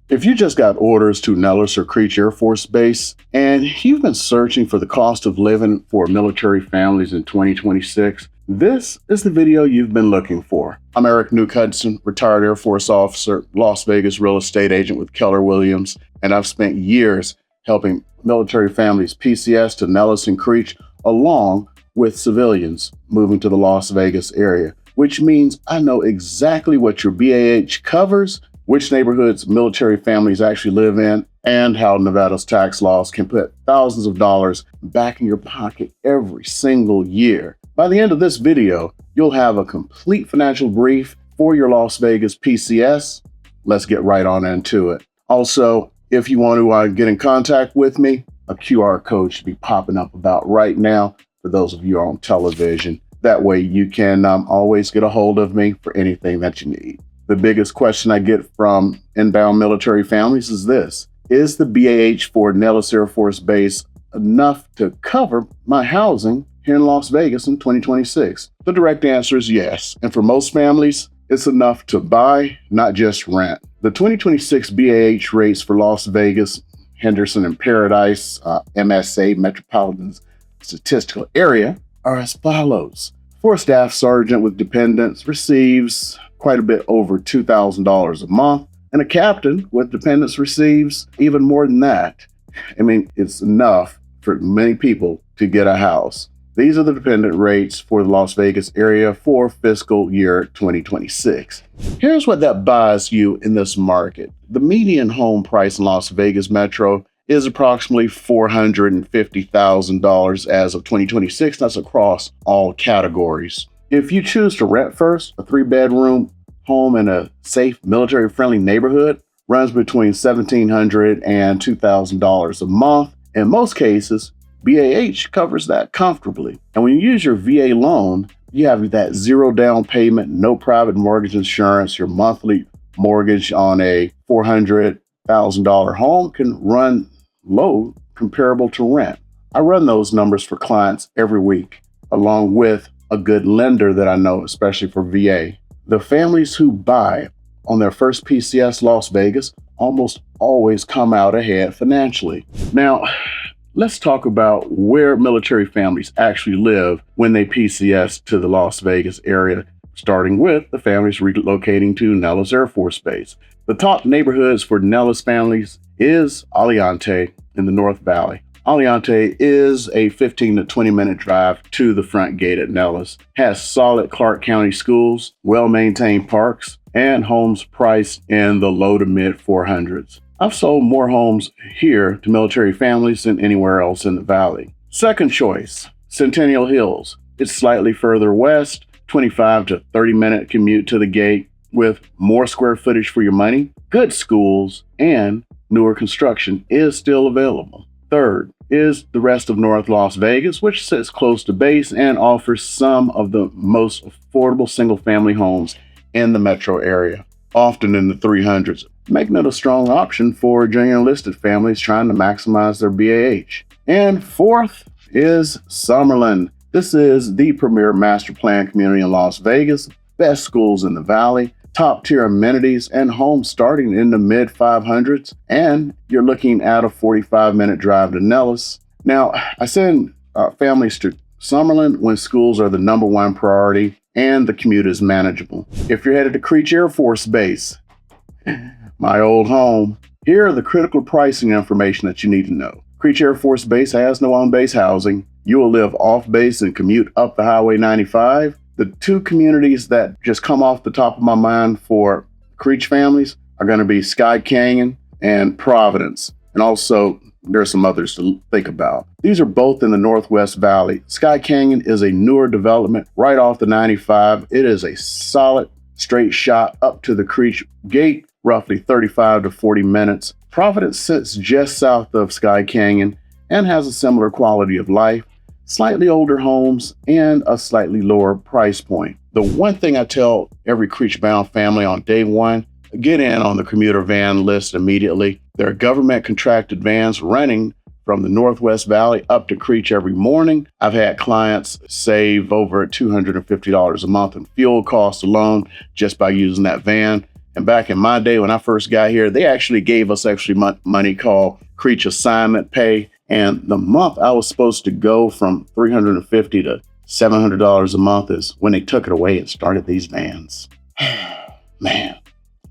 If you just got orders to Nellis or Creech Air Force Base and you've been searching for the cost of living for military families in 2026, this is the video you've been looking for. I'm Eric Nuke, retired Air Force officer, Las Vegas real estate agent with Keller Williams, and I've spent years helping military families PCS to Nellis and Creech along with civilians moving to the Las Vegas area, which means I know exactly what your BAH covers, which neighborhoods military families actually live in, and how Nevada's tax laws can put thousands of dollars back in your pocket every single year. By the end of this video, you'll have a complete financial brief for your Las Vegas PCS. Let's get right on into it. Also, if you want to get in contact with me, a QR code should be popping up about right now for those of you on television. That way you can always get a hold of me for anything that you need. The biggest question I get from inbound military families is this: is the BAH for Nellis Air Force Base enough to cover my housing here in Las Vegas in 2026? The direct answer is yes. And for most families, it's enough to buy, not just rent. The 2026 BAH rates for Las Vegas-Henderson-Paradise MSA, Metropolitan Statistical Area, are as follows. For a staff sergeant with dependents receives quite a bit over $2,000 a month, and a captain with dependents receives even more than that. I mean, it's enough for many people to get a house. These are the dependent rates for the Las Vegas area for fiscal year 2026. Here's what that buys you in this market. The median home price in Las Vegas Metro is approximately $450,000 as of 2026. That's across all categories. If you choose to rent first, a 3-bedroom home in a safe, military-friendly neighborhood runs between $1,700 and $2,000 a month. In most cases, BAH covers that comfortably. And when you use your VA loan, you have that zero down payment, no private mortgage insurance. Your monthly mortgage on a $400,000 home can run low comparable to rent. I run those numbers for clients every week, along with a good lender that I know, especially for VA. The families who buy on their first PCS Las Vegas almost always come out ahead financially. Now, let's talk about where military families actually live when they PCS to the Las Vegas area, starting with the families relocating to Nellis Air Force Base. The top neighborhoods for Nellis families is Aliante in the North Valley. Aliante is a 15 to 20 minute drive to the front gate at Nellis, has solid Clark County schools, well-maintained parks, and homes priced in the low to mid 400s. I've sold more homes here to military families than anywhere else in the valley. Second choice, Centennial Hills. It's slightly further west, 25 to 30 minute commute to the gate with more square footage for your money, good schools, and newer construction is still available. Third is the rest of North Las Vegas, which sits close to base and offers some of the most affordable single-family homes in the metro area, often in the 300s, making it a strong option for junior enlisted families trying to maximize their BAH. And fourth is Summerlin. This is the premier master plan community in Las Vegas, best schools in the valley, top-tier amenities, and homes starting in the mid-500s, and you're looking at a 45-minute drive to Nellis. Now, I send families to Summerlin when schools are the #1 priority and the commute is manageable. If you're headed to Creech Air Force Base, my old home, here are the critical pricing information that you need to know. Creech Air Force Base has no on-base housing. You will live off-base and commute up the Highway 95. The two communities that just come off the top of my mind for Creech families are going to be Skye Canyon and Providence. And also, there are some others to think about. These are both in the Northwest Valley. Skye Canyon is a newer development right off the 95. It is a solid straight shot up to the Creech gate, roughly 35 to 40 minutes. Providence sits just south of Skye Canyon and has a similar quality of life. Slightly older homes, and a slightly lower price point. The one thing I tell every Creech-bound family on day one, get in on the commuter van list immediately. There are government contracted vans running from the Northwest Valley up to Creech every morning. I've had clients save over $250 a month in fuel costs alone just by using that van. And back in my day when I first got here, they actually gave us money called Creech assignment pay. And the month I was supposed to go from $350 to $700 a month is when they took it away and started these vans. Man,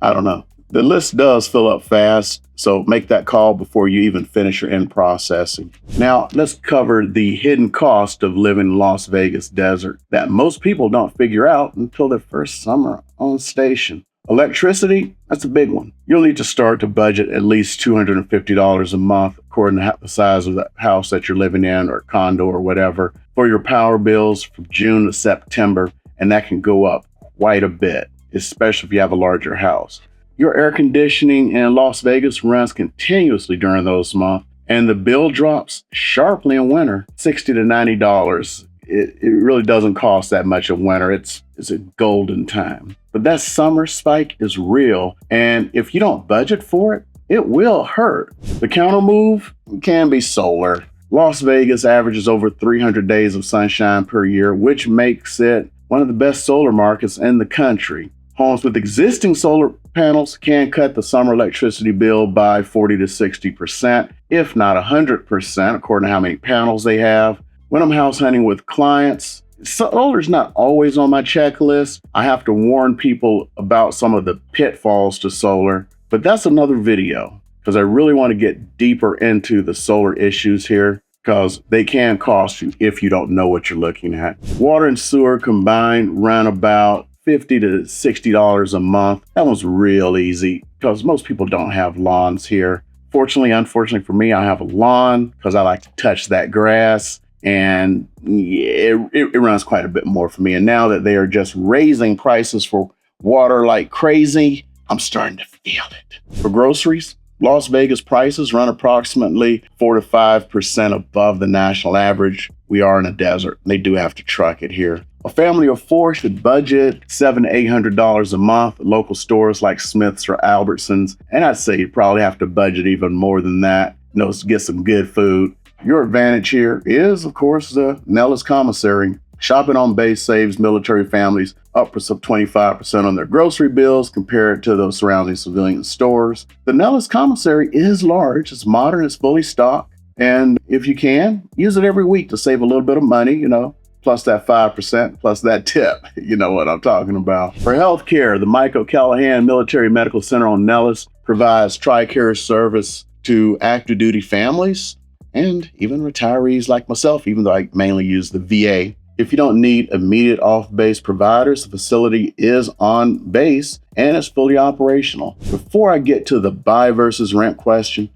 I don't know. The list does fill up fast, so make that call before you even finish your end processing. Now, let's cover the hidden cost of living in Las Vegas desert that most people don't figure out until their first summer on station. Electricity, that's a big one. You'll need to start to budget at least $250 a month, according to the size of the house that you're living in or condo or whatever, for your power bills from June to September, and that can go up quite a bit, especially if you have a larger house. Your air conditioning in Las Vegas runs continuously during those months, and the bill drops sharply in winter, $60 to $90. It really doesn't cost that much in winter. It's a golden time. But that summer spike is real, and if you don't budget for it, it will hurt. The counter move can be solar. Las Vegas averages over 300 days of sunshine per year, which makes it one of the best solar markets in the country. Homes with existing solar panels can cut the summer electricity bill by 40 to 60%, if not 100%, according to how many panels they have. When I'm house hunting with clients, solar's not always on my checklist. I have to warn people about some of the pitfalls to solar, but that's another video because I really want to get deeper into the solar issues here because they can cost you if you don't know what you're looking at. Water and sewer combined run about $50 to $60 a month. That one's real easy because most people don't have lawns here. Unfortunately for me, I have a lawn because I like to touch that grass. And it runs quite a bit more for me. And now that they are just raising prices for water like crazy, I'm starting to feel it. For groceries, Las Vegas prices run approximately 4 to 5% above the national average. We are in a desert. They do have to truck it here. A family of four should budget $700 to $800 a month at local stores like Smith's or Albertsons. And I'd say you probably have to budget even more than that, to get some good food. Your advantage here is, of course, the Nellis Commissary. Shopping on base saves military families upwards of 25% on their grocery bills compared to those surrounding civilian stores. The Nellis Commissary is large, it's modern, it's fully stocked, and if you can, use it every week to save a little bit of money, plus that 5%, plus that tip. You know what I'm talking about. For healthcare, the Mike O'Callahan Military Medical Center on Nellis provides TRICARE service to active duty families and even retirees like myself, even though I mainly use the VA. If you don't need immediate off-base providers, the facility is on base and it's fully operational. Before I get to the buy versus rent question,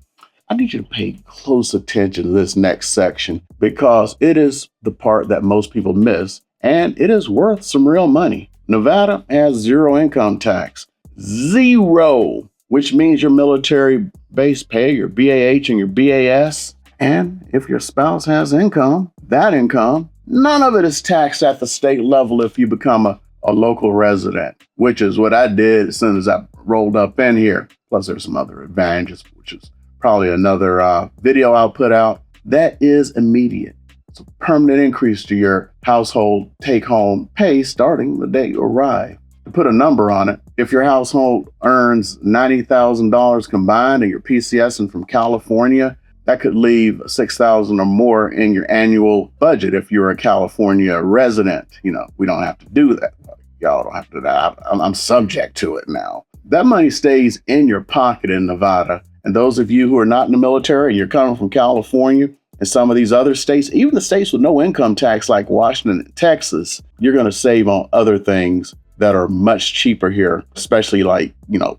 I need you to pay close attention to this next section because it is the part that most people miss and it is worth some real money. Nevada has zero income tax. Zero, which means your military base pay, your BAH and your BAS. And if your spouse has income, that income, none of it is taxed at the state level if you become a local resident, which is what I did as soon as I rolled up in here. Plus, there's some other advantages, which is probably another video I'll put out. That is immediate. It's a permanent increase to your household take-home pay starting the day you arrive. To put a number on it, if your household earns $90,000 combined and you're PCSing from California, that could leave $6,000 or more in your annual budget if you're a California resident. We don't have to do that. Y'all don't have to do that. I'm subject to it now. That money stays in your pocket in Nevada. And those of you who are not in the military and you're coming from California and some of these other states, even the states with no income tax like Washington and Texas, you're going to save on other things that are much cheaper here, especially like,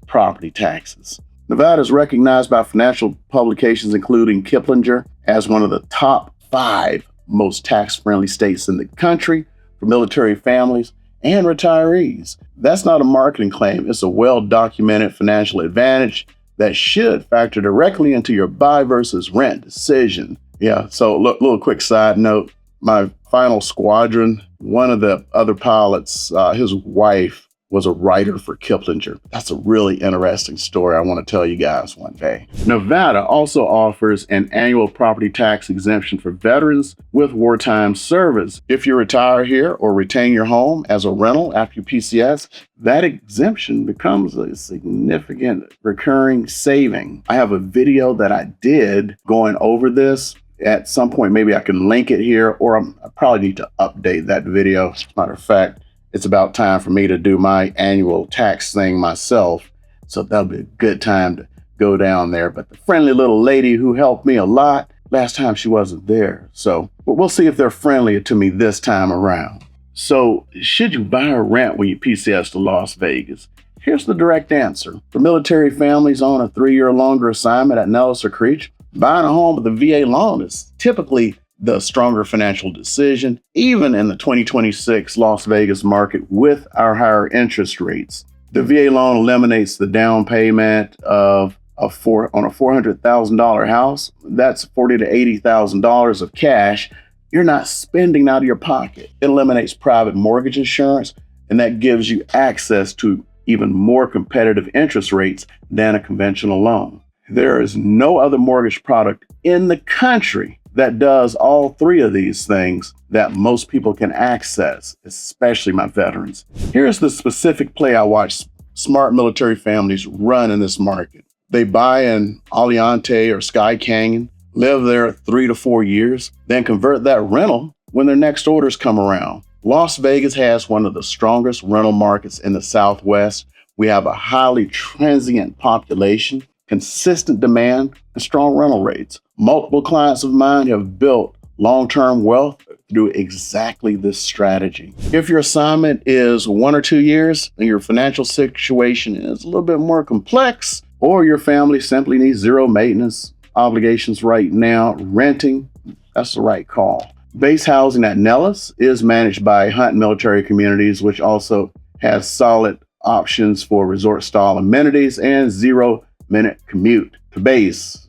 property taxes. Nevada is recognized by financial publications, including Kiplinger, as one of the top 5 most tax-friendly states in the country for military families and retirees. That's not a marketing claim. It's a well-documented financial advantage that should factor directly into your buy versus rent decision. Yeah, so little quick side note. My final squadron, one of the other pilots, his wife was a writer for Kiplinger. That's a really interesting story I want to tell you guys one day. Nevada also offers an annual property tax exemption for veterans with wartime service. If you retire here or retain your home as a rental after your PCS, that exemption becomes a significant recurring saving. I have a video that I did going over this. At some point, maybe I can link it here, or I probably need to update that video. As a matter of fact, it's about time for me to do my annual tax thing myself. So that'll be a good time to go down there. But the friendly little lady who helped me a lot, last time she wasn't there. So but we'll see if they're friendlier to me this time around. So should you buy or rent when you PCS to Las Vegas? Here's the direct answer. For military families on a 3-year or longer assignment at Nellis or Creech, buying a home with a VA loan is typically the stronger financial decision, even in the 2026 Las Vegas market with our higher interest rates. The VA loan eliminates the down payment on a $400,000 house. That's $40,000 to $80,000 of cash you're not spending out of your pocket. It eliminates private mortgage insurance, and that gives you access to even more competitive interest rates than a conventional loan. There is no other mortgage product in the country that does all three of these things that most people can access, especially my veterans. Here's the specific play I watch smart military families run in this market. They buy in Aliante or Skye Canyon, live there 3 to 4 years, then convert that rental when their next orders come around. Las Vegas has one of the strongest rental markets in the Southwest. We have a highly transient population, consistent demand, and strong rental rates. Multiple clients of mine have built long-term wealth through exactly this strategy. If your assignment is 1 or 2 years and your financial situation is a little bit more complex, or your family simply needs zero maintenance obligations right now, renting, that's the right call. Base housing at Nellis is managed by Hunt Military Communities, which also has solid options for resort-style amenities and 0-minute commute to base.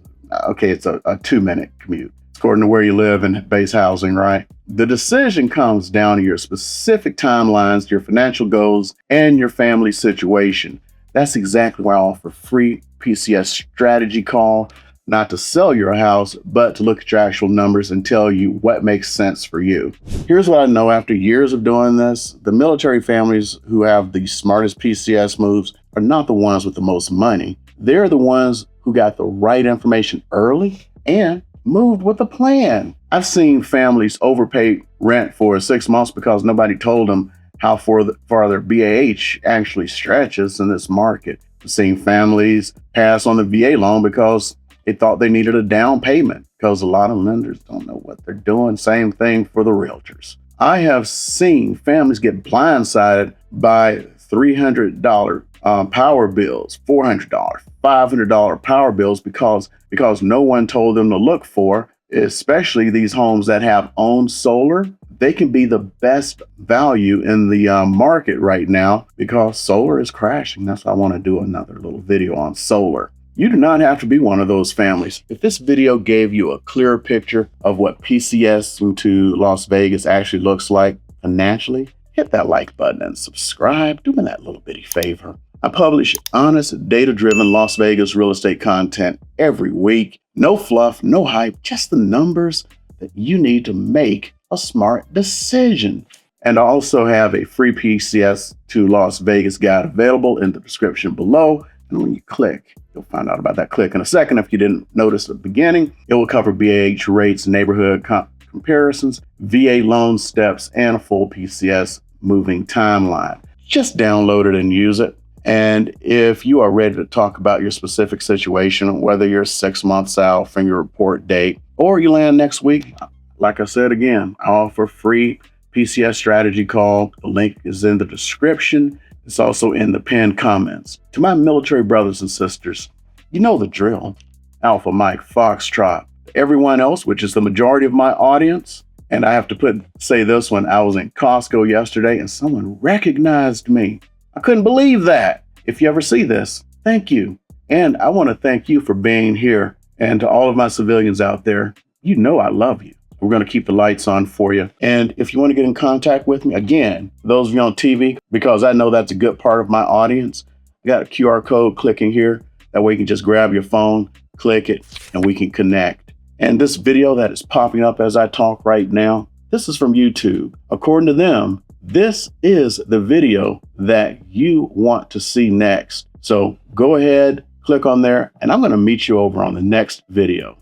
Okay, it's a 2-minute commute, according to where you live in base housing, right? The decision comes down to your specific timelines, your financial goals, and your family situation. That's exactly why I offer free PCS strategy call, not to sell your house, but to look at your actual numbers and tell you what makes sense for you. Here's what I know after years of doing this. The military families who have the smartest PCS moves are not the ones with the most money. They're the ones who got the right information early and moved with a plan. I've seen families overpay rent for 6 months because nobody told them how far their BAH actually stretches in this market. I've seen families pass on the VA loan because they thought they needed a down payment, because a lot of lenders don't know what they're doing. Same thing for the realtors. I have seen families get blindsided by $300 power bills, $400, $500 power bills because no one told them to look for, especially these homes that have owned solar. They can be the best value in the market right now because solar is crashing. That's why I want to do another little video on solar. You do not have to be one of those families. If this video gave you a clearer picture of what PCS to Las Vegas actually looks like financially, hit that like button and subscribe. Do me that little bitty favor. I publish honest, data-driven Las Vegas real estate content every week. No fluff, no hype, just the numbers that you need to make a smart decision. And I also have a free PCS to Las Vegas guide available in the description below. And when you click, you'll find out about that click in a second. If you didn't notice at the beginning, it will cover BAH rates, neighborhood comparisons, VA loan steps, and a full PCS moving timeline. Just download it and use it. And if you are ready to talk about your specific situation, whether you're 6 months out from your report date, or you land next week, like I said again, I offer free PCS strategy call. The link is in the description. It's also in the pinned comments. To my military brothers and sisters, you know the drill. Alpha Mike Foxtrot. To everyone else, which is the majority of my audience, and I have to say this one, I was in Costco yesterday and someone recognized me. I couldn't believe that. If you ever see this, thank you. And I want to thank you for being here. And to all of my civilians out there, you know I love you. We're going to keep the lights on for you. And if you want to get in contact with me, again, those of you on TV, because I know that's a good part of my audience, I got a QR code clicking here. That way you can just grab your phone, click it, and we can connect. And this video that is popping up as I talk right now, this is from YouTube. According to them, this is the video that you want to see next. So go ahead, click on there, and I'm going to meet you over on the next video.